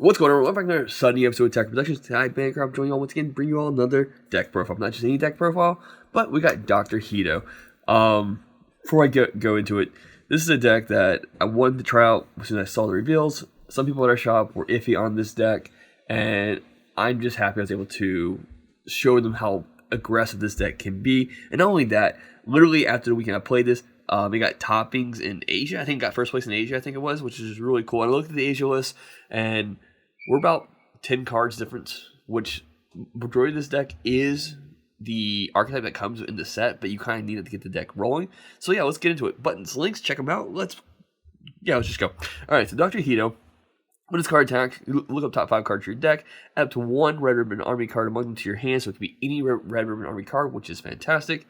What's going on? Welcome back to another Sunday episode of Tech Productions. Tonight, Bancroft joining you all once again, bring you all another deck profile. Not just any deck profile, but we got Dr. Hedo. Before I go into it, this is a deck that I wanted to try out as soon as I saw the reveals. Some people at our shop were iffy on this deck, and I'm just happy I was able to show them how aggressive this deck can be. And not only that, literally after the weekend I played this, it got toppings in Asia. I think it got first place in Asia, I think it was, which is really cool. And I looked at the Asia list, and we're about 10 cards difference, which majority of this deck is the archetype that comes in the set, but you kind of need it to get the deck rolling. So yeah, let's get into it. Buttons, links, check them out. Let's just go. All right, so Dr. Hedo, when this card attacks, look up top 5 cards for your deck, add up to 1 Red Ribbon Army card among them to your hand, so it can be any Red Ribbon Army card, which is fantastic.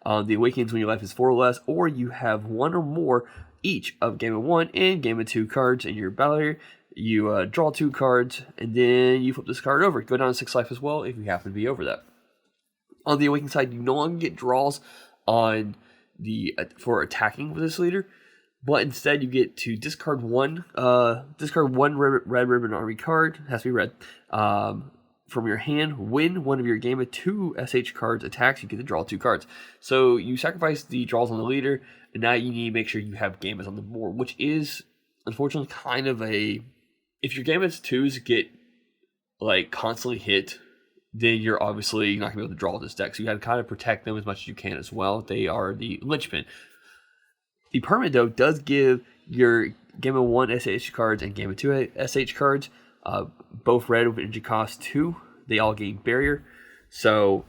The Awakens when your life is 4 or less, or you have 1 or more each of Game of 1 and Game of 2 cards in your battle area. You draw 2 cards, and then you flip this card over. Go down to 6 life as well if you happen to be over that. On the Awakening side, you no longer get draws on for attacking with this leader, but instead you get to discard one Red Ribbon Army card. It has to be red. From your hand, when one of your Game of 2 SH cards attacks, you get to draw 2 cards. So you sacrifice the draws on the leader, and now you need to make sure you have Gammas on the board, which is unfortunately kind of a... If your Gammas 2s get constantly hit, then you're obviously not going to be able to draw this deck. So you got to kind of protect them as much as you can as well. They are the linchpin. The permanent, though, does give your Game of 1 SH cards and Game of 2 SH cards both red with energy cost 2. They all gain barrier. So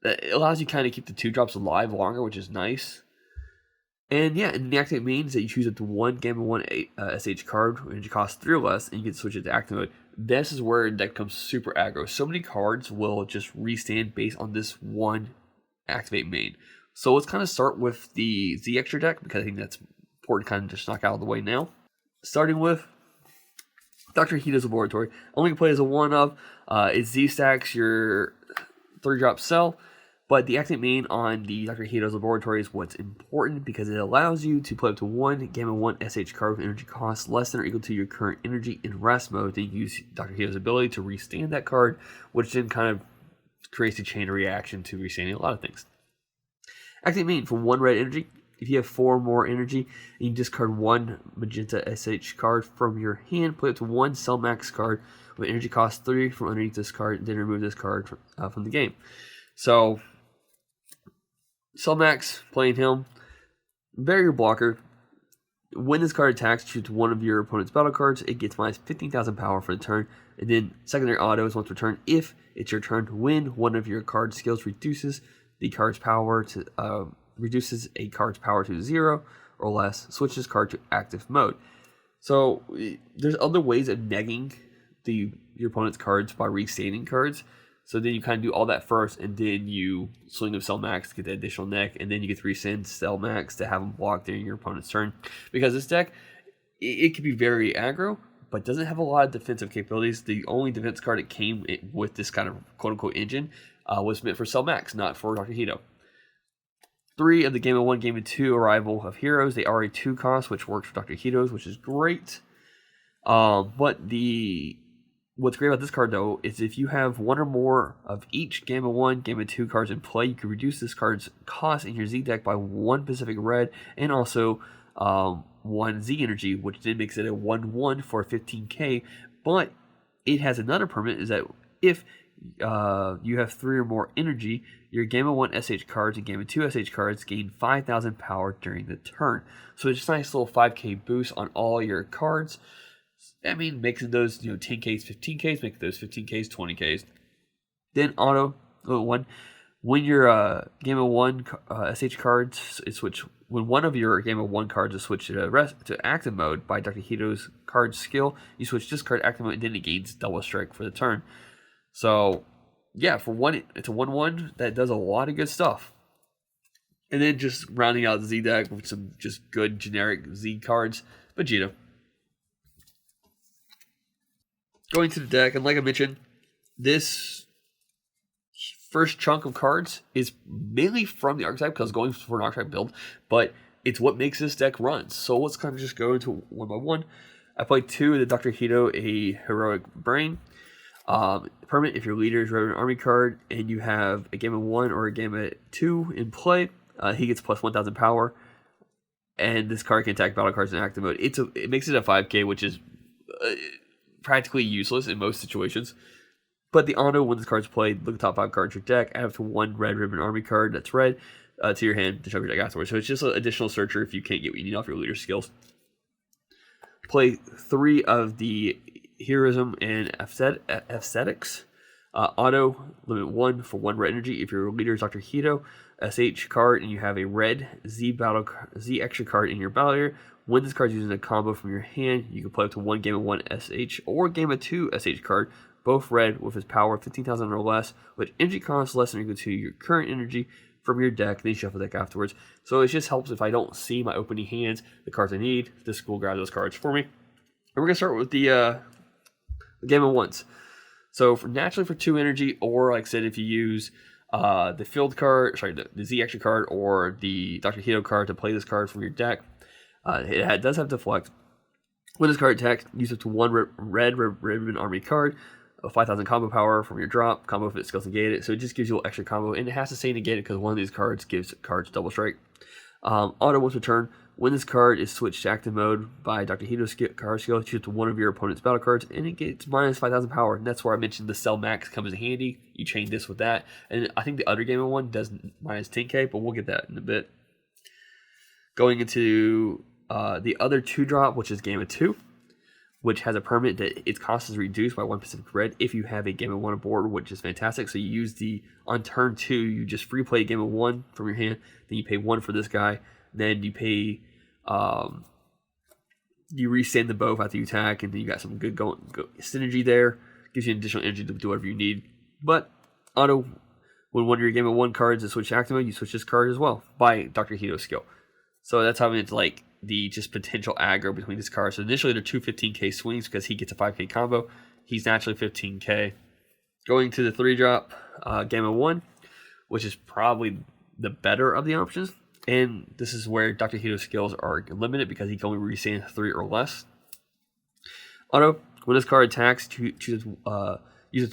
it allows you kind of keep the 2-drops alive longer, which is nice. And yeah, and the activate means that you choose up to 1 Game of 1 SH card with energy cost 3 or less, and you can switch it to active mode. This is where the deck becomes super aggro. So many cards will just restand based on this one activate main. So let's kind of start with the Z extra deck, because I think that's important to kind of just knock out of the way now. Starting with Dr. Hedo's Laboratory. Only can play as a 1-of. It Z stacks your 3-drop cell. But the activate main on the Dr. Hedo's Laboratory is what's important, because it allows you to play up to 1 Game of 1 SH card with energy cost less than or equal to your current energy in rest mode. Then use Dr. Hedo's ability to restand that card, which then kind of creates a chain reaction to restanding a lot of things. Activate main for 1 red energy. If you have 4 more energy, you can discard 1 Magenta SH card from your hand, play up to 1 Cell Max card with energy cost 3 from underneath this card, then remove this card from the game. So Cell Max, playing him, barrier blocker. When this card attacks, choose one of your opponent's battle cards. It gets minus 15,000 power for the turn. And then secondary auto is once per turn. If it's your turn to win, one of your card skills reduces the card's power to reduces a card's power to 0 or less. Switch this card to active mode. So there's other ways of negging your opponent's cards by restanding cards. So then you kind of do all that first, and then you swing them Cell Max to get the additional neck, and then you get to resend Cell Max to have them block during your opponent's turn. Because this deck, it can be very aggro, but doesn't have a lot of defensive capabilities. The only defense card that came with this kind of quote-unquote engine was meant for Cell Max, not for Dr. Hedo. 3 of the Game of 1, Game of 2 arrival of heroes. They are a 2 cost, which works for Dr. Hedo's, which is great. But what's great about this card, though, is if you have 1 or more of each Game of 1, Game of 2 cards in play, you can reduce this card's cost in your Z deck by 1 Pacific Red, and also 1 Z energy, which then makes it a 1/1 for 15k. But it has another permanent, is that if you have 3 or more energy, your Game of 1 SH cards and Game of 2 SH cards gain 5,000 power during the turn. So it's just a nice little 5k boost on all your cards. I mean, making those 10Ks, 15Ks, make those 15Ks, 20Ks. Then auto one. When your Game of 1 SH cards is switch, when one of your Game of 1 cards is switched to active mode by Dr. Hedo's card skill, you switch this card to active mode, and then it gains double strike for the turn. So yeah, for 1, it's a 1/1 that does a lot of good stuff. And then just rounding out the Z deck with some just good generic Z cards, Vegeta. Going to the deck, and like I mentioned, this first chunk of cards is mainly from the archetype, because going for an archetype build, but it's what makes this deck run. So let's kind of just go into one by one. I play 2 of the Dr. Hedo, a Heroic Brain. Permanent, if your leader is an army card and you have a game of 1 or a game of 2 in play, he gets plus 1,000 power. And this card can attack battle cards in active mode. It makes it a 5k, which is practically useless in most situations. But the auto, when this card's played, look at the top 5 cards in your deck, add up to 1 red ribbon army card that's red to your hand to show your deck afterwards. So it's just an additional searcher if you can't get what you need off your leader skills. Play 3 of the Heroism and Aesthetics. Auto, limit 1 for 1 red energy. If your leader is Dr. Hedo, SH card, and you have a red Z extra card in your battle area, when this card is using a combo from your hand, you can play up to 1 game of 1 SH or game of 2 SH card, both red with its power 15,000 or less, with energy cost less than or equal to your current energy from your deck, then you shuffle the deck afterwards. So it just helps if I don't see my opening hands, the cards I need, this will grab those cards for me. And we're going to start with the game of 1s. So naturally for 2 energy, or like I said, if you use the field card, the Z extra card, or the Dr. Hedo card to play this card from your deck, it does have deflect. When this card attacks, use up to 1 red ribbon army card, 5,000 combo power from your drop, combo if it skills negated. So it just gives you an extra combo, and it has to say negated because one of these cards gives cards double strike. Auto once per turn. When this card is switched to active mode by Dr. Hedo's card skill, choose to one of your opponent's battle cards, and it gets minus 5,000 power. And that's where I mentioned the Cell Max comes in handy. You chain this with that. And I think the other game of 1 does minus 10k, but we'll get that in a bit. Going into the other 2-drop, which is game of 2, which has a permanent that its cost is reduced by 1 Pacific red if you have a game of 1 aboard, which is fantastic. So you use on turn 2, you just free play a game of 1 from your hand, then you pay 1 for this guy, then you pay, you resend them both after you attack, and then you got some good synergy there. Gives you additional energy to do whatever you need. But auto, when one of your game of 1 cards is switched to active mode, you switch this card as well by Dr. Hedo's skill. So that's how it's like the just potential aggro between these cards. So initially they're 2 15k swings because he gets a 5k combo. He's naturally 15k. Going to the 3-drop, game of 1, which is probably the better of the options. And this is where Dr. Hedo's skills are limited because he can only resend 3 or less. Auto, when this card attacks, uses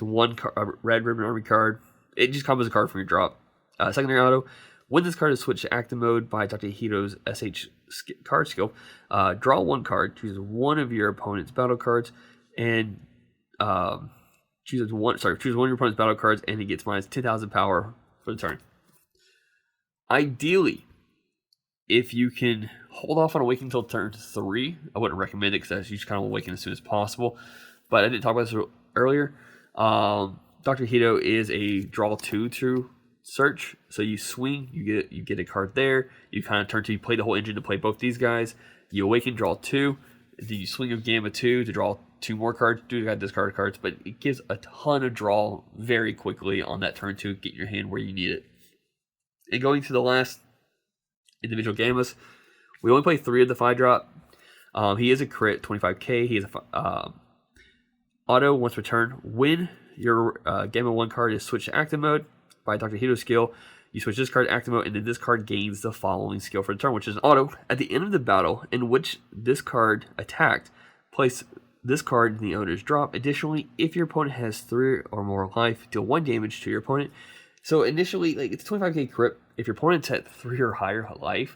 1 red ribbon army card. It just combos a card from your drop. Secondary auto, when this card is switched to active mode by Dr. Hedo's SH card skill, draw 1 card, choose one of your opponent's battle cards, and choose one of your opponent's battle cards, and he gets minus 10,000 power for the turn. Ideally, if you can hold off on awakening until turn 3, I wouldn't recommend it because you just kind of awaken as soon as possible. But I didn't talk about this earlier. Dr. Hedo is a draw 2 through search. So you swing, you get a card there. You kind of turn 2, you play the whole engine to play both these guys. You awaken, draw 2. Then you swing a game of 2 to draw 2 more cards. Do got discard cards, but it gives a ton of draw very quickly on that turn 2. Get your hand where you need it. And going to the last individual Gammas, we only play 3 of the 5-drop. He is a crit, 25k. He is a auto once per turn. When your game of 1 card is switched to active mode by Dr. Hedo's skill, you switch this card to active mode, and then this card gains the following skill for the turn, which is an auto. At the end of the battle in which this card attacked, place this card in the owner's drop. Additionally, if your opponent has 3 or more life, deal 1 damage to your opponent. So initially, it's 25k crit. If your opponent's at 3 or higher life,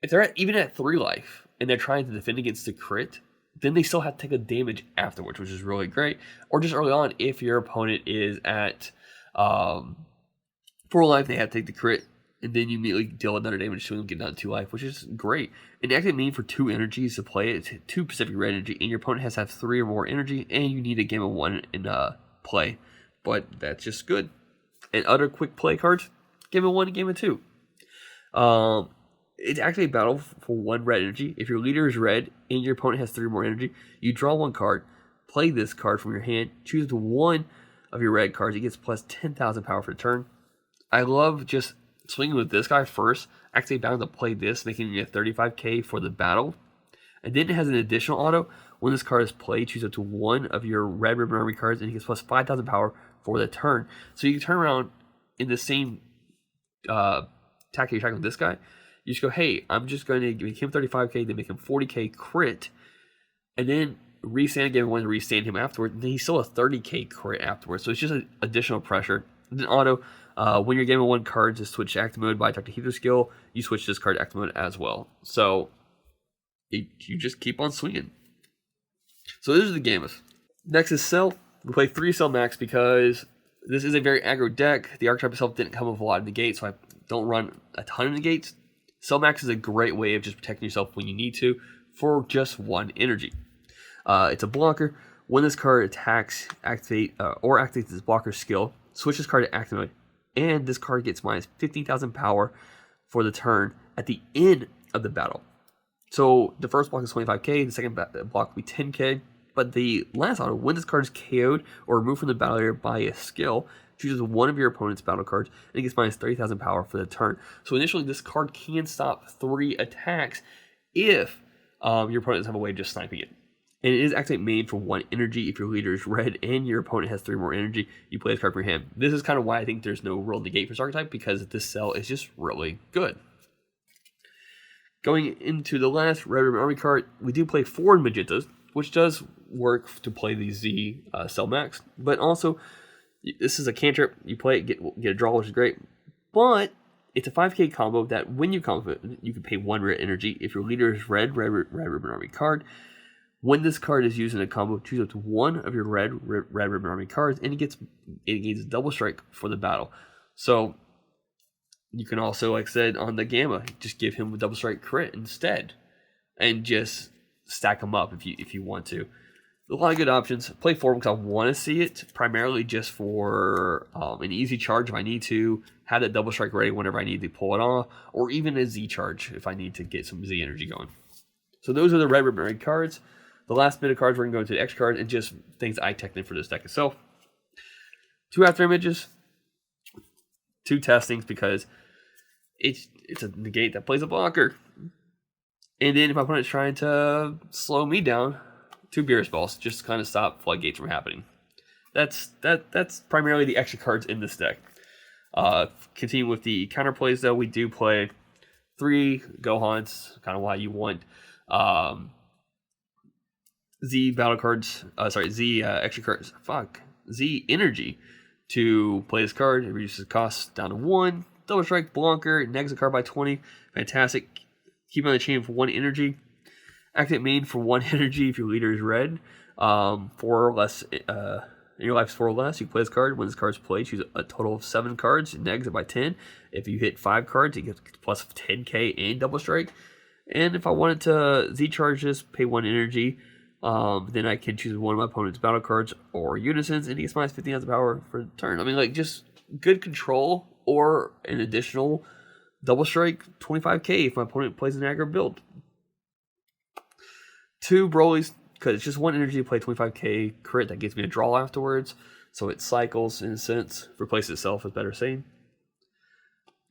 if they're even at 3 life and they're trying to defend against the crit, then they still have to take a damage afterwards, which is really great. Or just early on, if your opponent is at 4 life, they have to take the crit, and then you immediately deal another damage to them, get down to 2 life, which is great. An active mean for 2 energies to play it, it's 2 Pacific red energy, and your opponent has to have 3 or more energy, and you need a game of 1 in play. But that's just good. And other quick play cards, game of 1 and game of 2. It's actually a battle for 1 red energy. If your leader is red and your opponent has 3 more energy, you draw 1 card, play this card from your hand, choose 1 of your red cards. It gets plus 10,000 power for the turn. I love just swinging with this guy first, actually bound to play this, making it 35k for the battle. And then it has an additional auto. When this card is played, choose up to 1 of your red ribbon army cards, and it gets plus 5,000 power for the turn. So you can turn around in the same attack you attack with this guy. You just go, hey, I'm just going to make him 35k, then make him 40k crit. and then restand game one, restand him afterwards, and then he's still a 30k crit afterwards. So it's just an additional pressure. And then auto, when you're gaming one card to switch to active mode by Dr. Hedo skill, you switch this card to active mode as well. So you just keep on swinging. So those are the games. Next is Cell. We play 3 Cell Max because this is a very aggro deck. The archetype itself didn't come with a lot of negates, so I don't run a ton of negates. Cell Max is a great way of just protecting yourself when you need to for just 1 energy. It's a blocker. When this card attacks, activates this blocker skill, switch this card to active mode, and this card gets minus 15,000 power for the turn at the end of the battle. So the first block is 25k, the second block will be 10k, but the last auto, when this card is KO'd or removed from the battle area by a skill, chooses one of your opponent's battle cards, and it gets minus 30,000 power for the turn. So initially, this card can stop 3 attacks if your opponent doesn't have a way of just sniping it. And it is activate main for 1 energy. If your leader is red and your opponent has 3 more energy, you play this card for him. This is kind of why I think there's no real negate for this archetype, because this cell is just really good. Going into the last Red Ribbon Army card, we do play 4 Magentas, which does work to play the Z Cell Max. But also, this is a cantrip. You play it, get a draw, which is great. But it's a 5k combo that when you combo it, you can pay 1 red energy. If your leader is Red Ribbon Army card, when this card is used in a combo, choose up to 1 of your Red Ribbon Army cards, and it gains double strike for the battle. So you can also, like I said, on the Gamma, just give him a double strike crit instead, and just stack them up if you want to. A lot of good options. Play 4 because I want to see it, primarily just for an easy charge if I need to, have that double strike ready whenever I need to pull it off, or even a Z charge if I need to get some Z energy going. So those are the Red Ribbon Army cards. The last bit of cards, we're going to go into the extra cards and just things I teched in for this deck itself. 2 after images, 2 testings because it's a negate that plays a blocker. And then if my opponent's trying to slow me down, 2 Beerus Balls, just to kind of stop floodgates from happening. That's primarily the extra cards in this deck. Continue with the counterplays though, we do play 3 Gohans, kind of why you want Z battle cards, Z extra cards, Z energy to play this card. It reduces cost down to 1. Double strike, blocker, negs a card by 20. Fantastic. Keep on the chain for 1 energy. Activate main for 1 energy if your leader is red. 4 or less, in your life's 4 or less, you play this card. When this card's played, choose a total of 7 cards, negs it by 10. If you hit 5 cards, you get plus 10k and double strike. And if I wanted to Z charge this, pay 1 energy, then I can choose one of my opponent's battle cards or unisons, and he gets minus 15,000 power for the turn. I mean, like, just good control or an additional double strike 25k if my opponent plays an aggro build. 2 Broly's, because it's just 1 energy to play 25k crit that gives me a draw afterwards, so it cycles in a sense, replaces itself is better saying.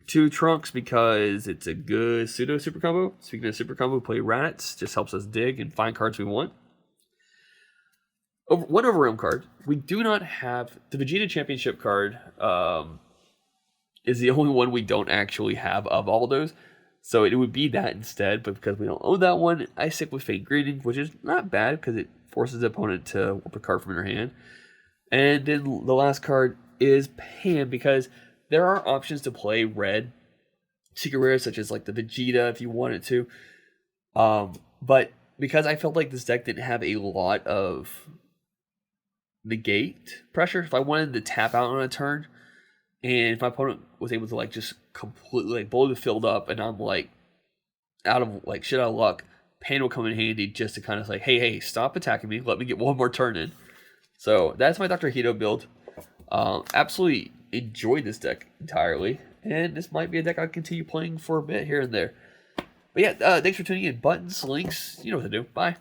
2 Trunks because it's a good pseudo super combo. Speaking of super combo, play Raditz, just helps us dig and find cards we want. 1 Overwhelm card. We do not have the Vegeta Championship card. Is the only one we don't actually have of all those. So it would be that instead, but because we don't own that one, I stick with Fate Greeting, which is not bad because it forces the opponent to whip a card from their hand. And then the last card is Pan, because there are options to play red secret rares, such as like the Vegeta if you wanted to. But because I felt like this deck didn't have a lot of negate pressure, if I wanted to tap out on a turn, and if my opponent was able to like just completely like blow the field up, and I'm like out of luck, Pan will come in handy just to kind of like, hey, stop attacking me, let me get 1 more turn in. So that's my Dr. Hedo build. Absolutely enjoyed this deck entirely, and this might be a deck I'll continue playing for a bit here and there. But yeah, thanks for tuning in. Buttons, links, you know what to do. Bye.